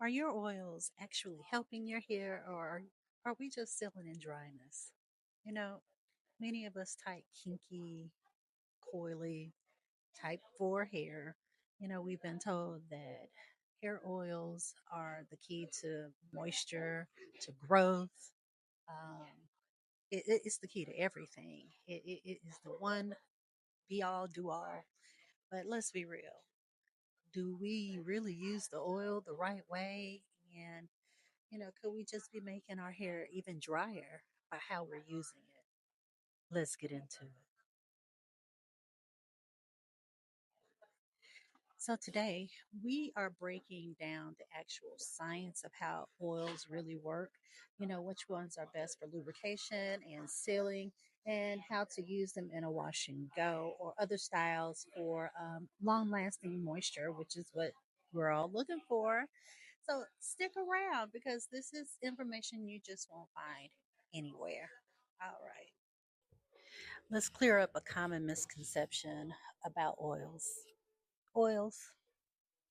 Are your oils actually helping your hair, or are we just selling in dryness? You know, many of us type kinky, coily, type 4 hair. We've been told that hair oils are the key to moisture, to growth. Um, it's the key to everything. It is the one be all, do all. But let's be real. Do we really use the oil the right way? And could we just be making our hair even drier by how we're using it? Let's get into it. So, today we are breaking down the actual science of how oils really work, which ones are best for lubrication and sealing, and how to use them in a wash and go or other styles for long lasting moisture, which is what we're all looking for. So, stick around because this is information you just won't find anywhere. All right. Let's clear up a common misconception about oils. Oils,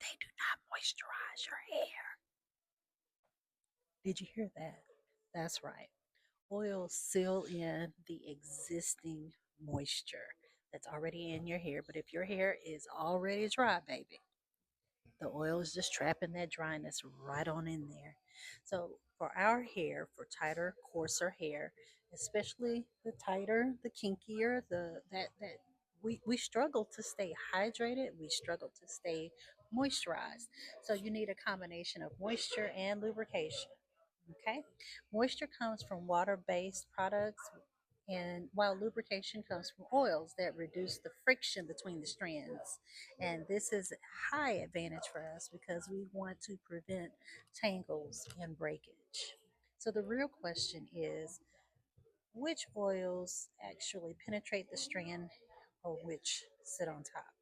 they do not moisturize your hair. Did you hear that? That's right. Oils seal in the existing moisture that's already in your hair. But if your hair is already dry, baby, the oil is just trapping that dryness right on in there. So for our hair, for tighter, coarser hair, especially the tighter, the kinkier, that we struggle to stay hydrated. We struggle to stay moisturized. So you need a combination of moisture and lubrication. Okay, moisture comes from water-based products, and while lubrication comes from oils that reduce the friction between the strands. And this is a high advantage for us because we want to prevent tangles and breakage. So the real question is, which oils actually penetrate the strand or which sit on top?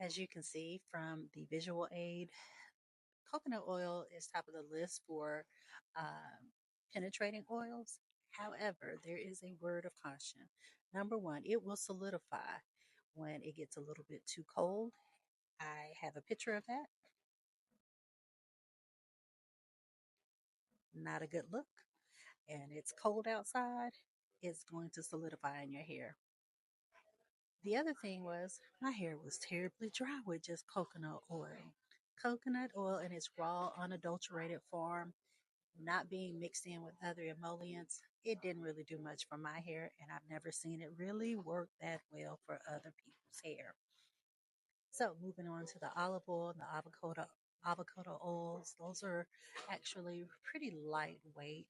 As you can see from the visual aid, coconut oil is top of the list for penetrating oils. However, there is a word of caution. Number one, it will solidify when it gets a little bit too cold. I have a picture of that. Not a good look. And it's cold outside. It's going to solidify in your hair. The other thing was my hair was terribly dry with just coconut oil. Coconut oil in its raw, unadulterated form, not being mixed in with other emollients, it didn't really do much for my hair, and I've never seen it really work that well for other people's hair. So, moving on to the olive oil and the avocado oils, those are actually pretty lightweight.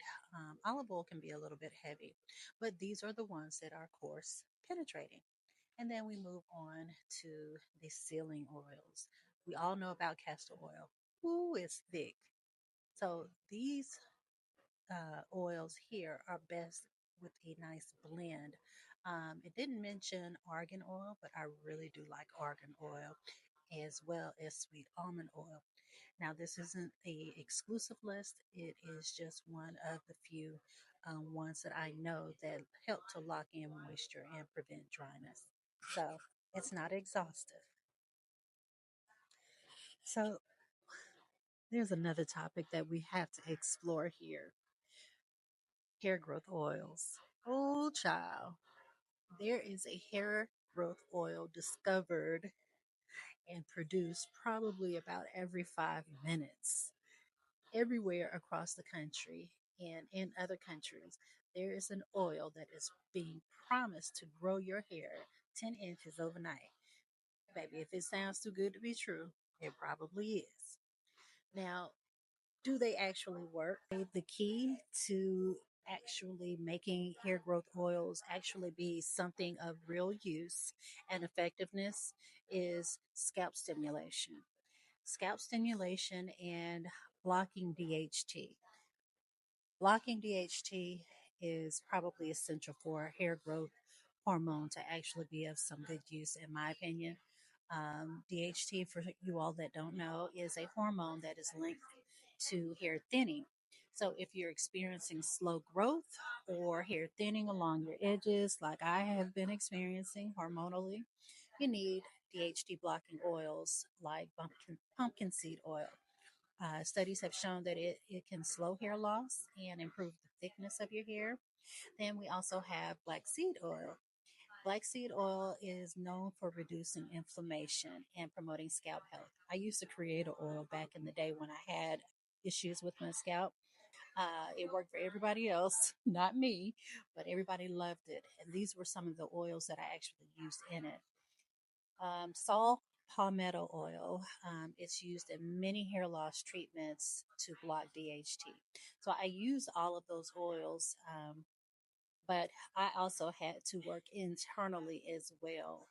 Olive oil can be a little bit heavy, but these are the ones that are coarse penetrating. And then we move on to the sealing oils. We all know about castor oil. Ooh, it's thick. So these oils here are best with a nice blend. It didn't mention argan oil, but I really do like argan oil as well as sweet almond oil. Now, this isn't a exclusive list. It is just one of the few ones that I know that help to lock in moisture and prevent dryness. So it's not exhaustive. So there's another topic that we have to explore here: hair growth oils. Oh, child. There is a hair growth oil discovered and produced probably about every 5 minutes everywhere across the country and in other countries. There is an oil that is being promised to grow your hair 10 inches overnight. Baby, if it sounds too good to be true, it probably is. Now, do they actually work? The key to actually making hair growth oils actually be something of real use and effectiveness is scalp stimulation. Scalp stimulation and blocking DHT. Blocking DHT is probably essential for hair growth hormone to actually be of some good use, in my opinion. DHT, for you all that don't know, is a hormone that is linked to hair thinning. So, if you're experiencing slow growth or hair thinning along your edges, like I have been experiencing hormonally, you need DHT blocking oils like pumpkin seed oil. Studies have shown that it can slow hair loss and improve the thickness of your hair. Then we also have black seed oil. Black seed oil is known for reducing inflammation and promoting scalp health. I used to create an oil back in the day when I had issues with my scalp. It worked for everybody else, not me, but everybody loved it. And these were some of the oils that I actually used in it. Saw palmetto oil. It's used in many hair loss treatments to block DHT. So I use all of those oils, but I also had to work internally as well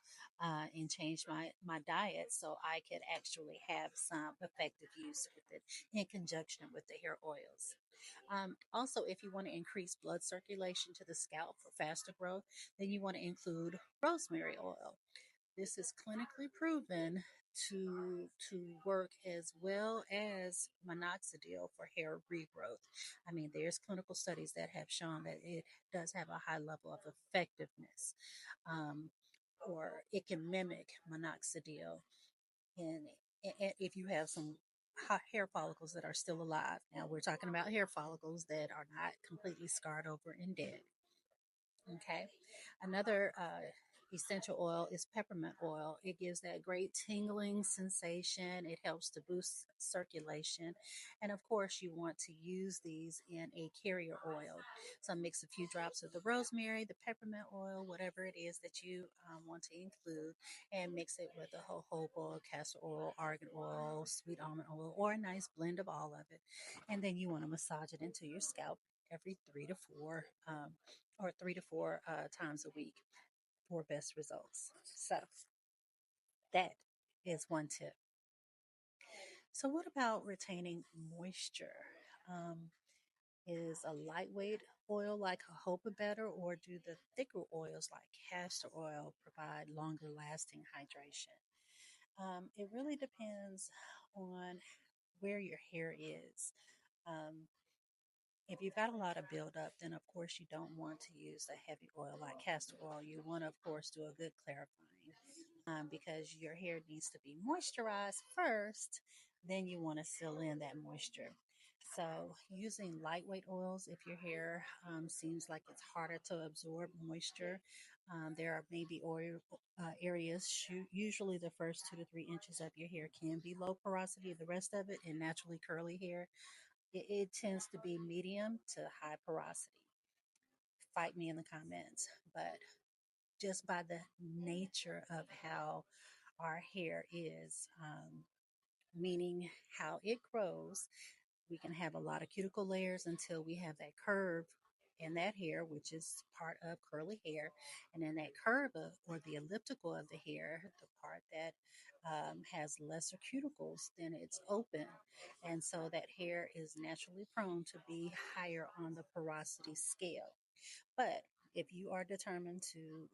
and change my diet so I could actually have some effective use with it in conjunction with the hair oils. Also, if you want to increase blood circulation to the scalp for faster growth, then you want to include rosemary oil. This is clinically proven to work as well as minoxidil for hair regrowth. I mean, there's clinical studies that have shown that it does have a high level of effectiveness, um, or it can mimic minoxidil. And if you have some hot hair follicles that are still alive, now we're talking about hair follicles that are not completely scarred over and dead. Okay. Another essential oil is peppermint oil. It gives that great tingling sensation. It helps to boost circulation. And of course, you want to use these in a carrier oil. So mix a few drops of the rosemary, the peppermint oil, whatever it is that you want to include, and mix it with a jojoba, castor oil, argan oil, sweet almond oil, or a nice blend of all of it. And then you want to massage it into your scalp every 3 to 4 times a week for best results. So that is one tip. So what about retaining moisture? Um, is a lightweight oil like jojoba better, or do the thicker oils like castor oil provide longer lasting hydration? It really depends on where your hair is. Um, If you've got a lot of buildup, then of course you don't want to use a heavy oil like castor oil. You want to, of course, do a good clarifying because your hair needs to be moisturized first. Then you want to seal in that moisture. So, using lightweight oils if your hair seems like it's harder to absorb moisture, there are maybe oil areas. Usually, the first 2 to 3 inches of your hair can be low porosity. The rest of it, in naturally curly hair, it tends to be medium to high porosity. Fight me in the comments, but just by the nature of how our hair is, meaning how it grows, we can have a lot of cuticle layers until we have that curve in that hair, which is part of curly hair. And then that curve or the elliptical of the hair, the part that has lesser cuticles, then it's open. And so that hair is naturally prone to be higher on the porosity scale. But if you are determined to,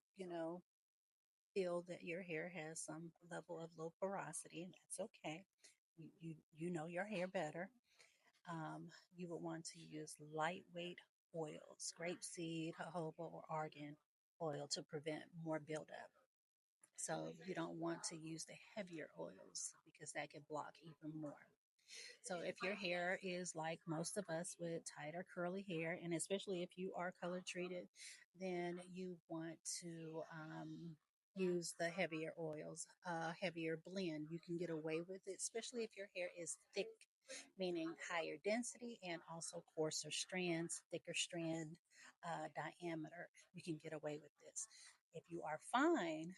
feel that your hair has some level of low porosity, that's okay. You know your hair better. You would want to use lightweight oils, grapeseed, jojoba, or argan oil to prevent more buildup. So you don't want to use the heavier oils because that can block even more. So if your hair is like most of us with tighter curly hair, and especially if you are color treated, then you want to use the heavier oils, heavier blend. You can get away with it, especially if your hair is thick, meaning higher density and also coarser strands, thicker strand diameter. You can get away with this. If you are fine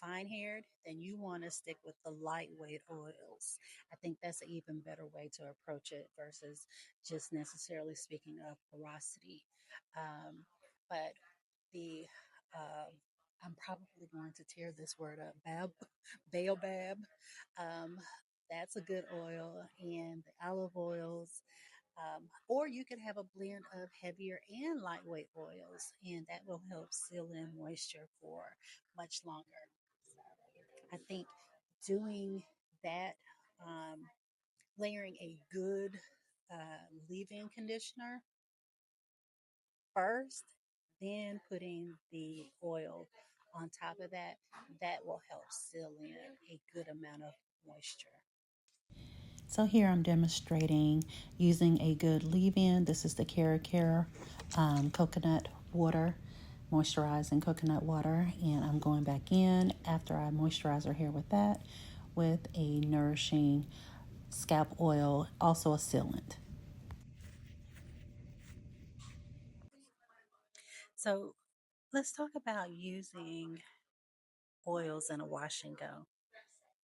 haired, then you want to stick with the lightweight oils. I think that's an even better way to approach it versus just necessarily speaking of porosity. But the I'm probably going to tear this word up. Baobab. Um, that's a good oil, and the olive oils. Or you could have a blend of heavier and lightweight oils, and that will help seal in moisture for much longer. I think doing that, um, layering a good leave-in conditioner first, then putting the oil on top of that, that will help seal in a good amount of moisture. So here I'm demonstrating using a good leave-in. This is the Care coconut water, moisturizing coconut water. And I'm going back in after I moisturize her hair with that, with a nourishing scalp oil, also a sealant. So let's talk about using oils in a wash and go.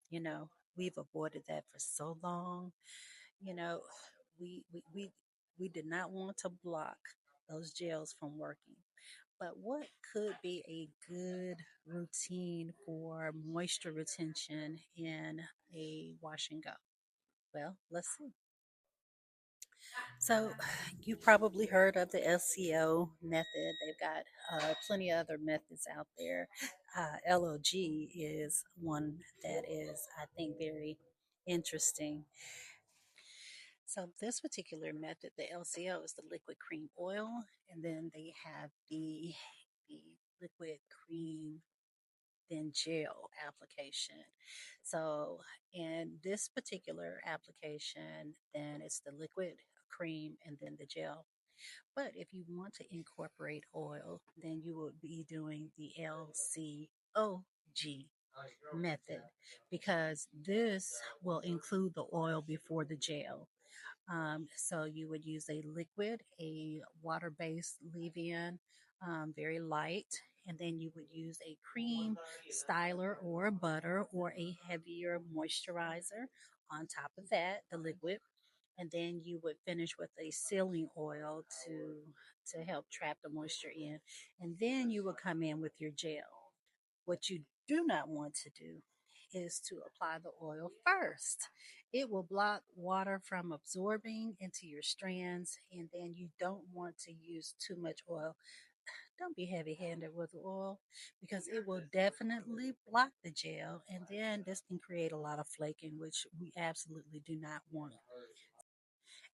You know, we've avoided that for so long. You know, we we we, we did not want to block those gels from working. But what could be a good routine for moisture retention in a wash and go? Well, let's see. So, you probably heard of the LCO method. They've got plenty of other methods out there. LOG is one that is, I think, very interesting. So, this particular method, the LCO, is the liquid cream oil, and then they have the liquid cream then gel application. So, in this particular application, then it's the liquid cream and then the gel. But if you want to incorporate oil, then you would be doing the LCOG method because this will include the oil before the gel. So you would use a liquid, a water based leave in, very light, and then you would use a cream styler or a butter or a heavier moisturizer on top of that, the liquid. And then you would finish with a sealing oil to help trap the moisture in. And then you would come in with your gel. What you do not want to do is to apply the oil first. It will block water from absorbing into your strands, and then you don't want to use too much oil. Don't be heavy handed with oil because it will definitely block the gel, and then this can create a lot of flaking, which we absolutely do not want.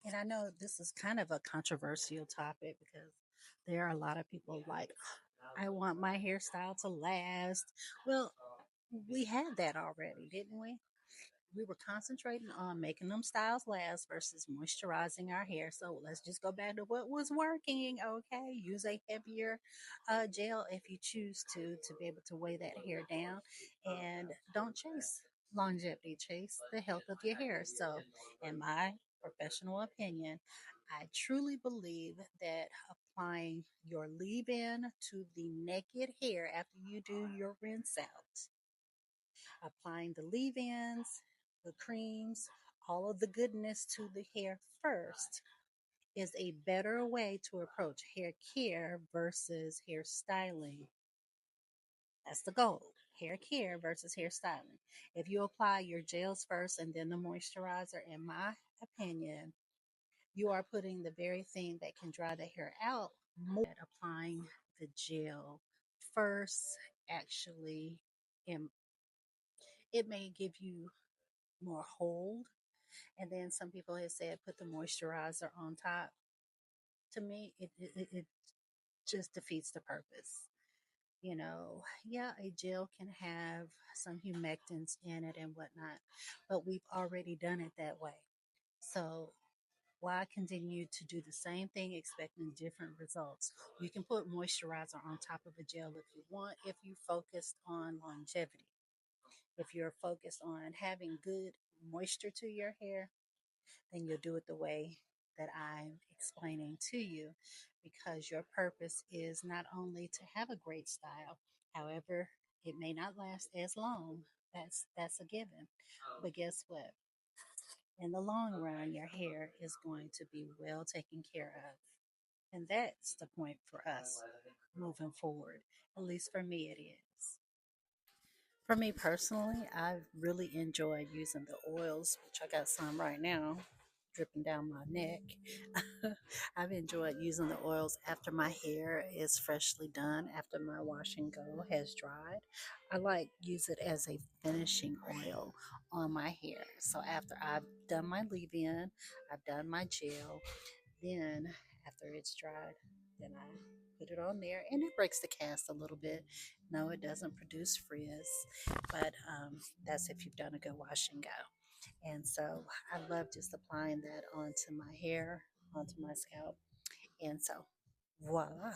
And I know this is kind of a controversial topic because there are a lot of people like, I want my hairstyle to last. Well, we had that already, didn't we? We were concentrating on making them styles last versus moisturizing our hair. So let's just go back to what was working. Okay, use a heavier gel if you choose to be able to weigh that hair down, and don't chase longevity, chase the health of your hair. So, in my professional opinion, I truly believe that applying your leave-in to the naked hair after you do your rinse out, applying the leave ins, the creams, all of the goodness to the hair first is a better way to approach hair care versus hair styling. That's the goal. Hair care versus hair styling. If you apply your gels first and then the moisturizer, in my opinion, you are putting the very thing that can dry the hair out more. Applying the gel first actually, um, it may give you more hold. And then some people have said put the moisturizer on top. To me, it just defeats the purpose. You know, yeah, a gel can have some humectants in it and whatnot, but we've already done it that way. So why continue to do the same thing expecting different results? You can put moisturizer on top of a gel if you want, if you focused on longevity. If you're focused on having good moisture to your hair, then you'll do it the way that I'm explaining to you because your purpose is not only to have a great style, however, it may not last as long. That's a given. But guess what? In the long run, your hair is going to be well taken care of. And that's the point for us moving forward. At least for me, it is. For me personally, I really enjoy using the oils, which I got some right now dripping down my neck. I've enjoyed using the oils after my hair is freshly done, after my wash and go has dried. I like use it as a finishing oil on my hair. So after I've done my leave-in, I've done my gel, then after it's dried, then I put it on there, and it breaks the cast a little bit. No, it doesn't produce frizz, but that's if you've done a good wash and go. And so I love just applying that onto my hair, onto my scalp. And so voila,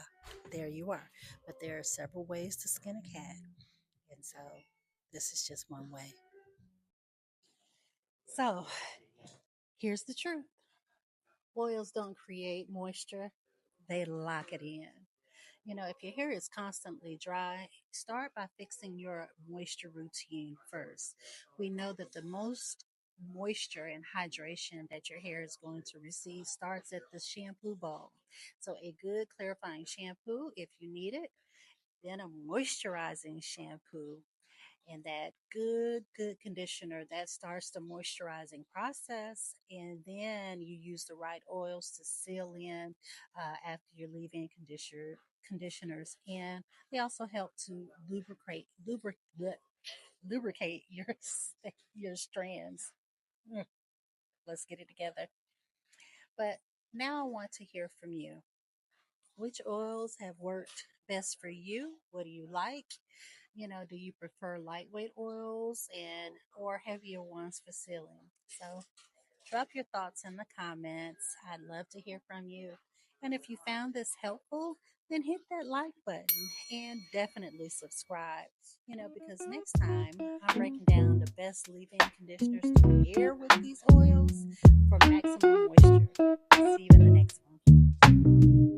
there you are. But there are several ways to skin a cat. And so this is just one way. So here's the truth: oils don't create moisture, they lock it in. If your hair is constantly dry, start by fixing your moisture routine first. We know that the most moisture and hydration that your hair is going to receive starts at the shampoo bowl. So, a good clarifying shampoo if you need it, then a moisturizing shampoo, and that good conditioner that starts the moisturizing process. And then you use the right oils to seal in after your leave-in conditioners, and they also help to lubricate your strands. Mm, let's get it together. But now I want to hear from you. Which oils have worked best for you? What do you like? Do you prefer lightweight oils and or heavier ones for sealing? So drop your thoughts in the comments. I'd love to hear from you. And if you found this helpful, then hit that like button and definitely subscribe. Because next time I'm breaking down the best leave-in conditioners to pair with these oils for maximum moisture. See you in the next one.